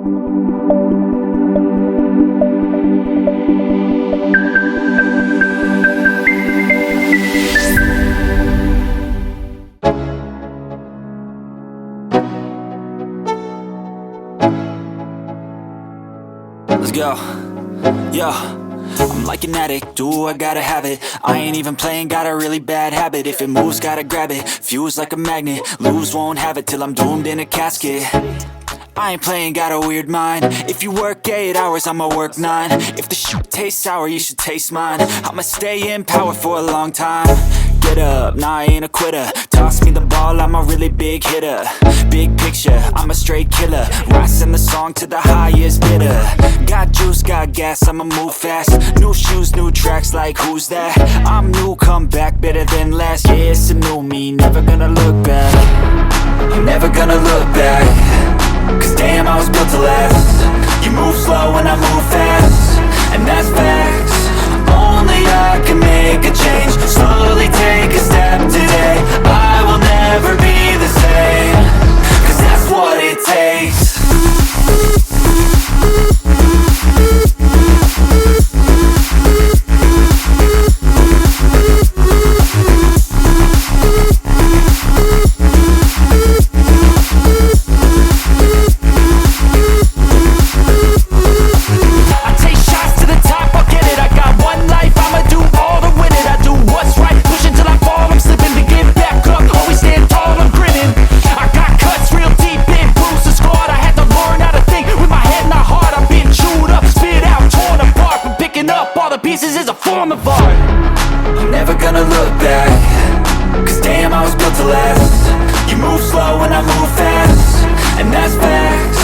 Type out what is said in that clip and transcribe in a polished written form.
Let's go. Yo, I'm like an addict, do I gotta have it. I ain't even playing, got a really bad habit. If it moves, gotta grab it, fuse like a magnet. Lose, won't have it till I'm doomed in a casket. I ain't playing, got a weird mind. If you work 8 hours, I'ma work 9. If the shoot tastes sour, you should taste mine. I'ma stay in power for a long time. Get up, nah, I ain't a quitter. Toss me the ball, I'm a really big hitter. Big picture, I'm a straight killer. Rising the song to the highest bidder. Got juice, got gas, I'ma move fast. New shoes, new tracks, like who's that? I'm new, come back, better than last. Yeah, it's a new me, never gonna look back. I'm never gonna look back. Cause damn, I was built to last. You move slow and I move fast, and that's facts. Only I can make a change. Slowly take a step today. I will never be the same. Cause that's what it takes. Pieces is a form of art. I'm never gonna look back. Cause damn, I was built to last. You move slow and I move fast, and that's facts.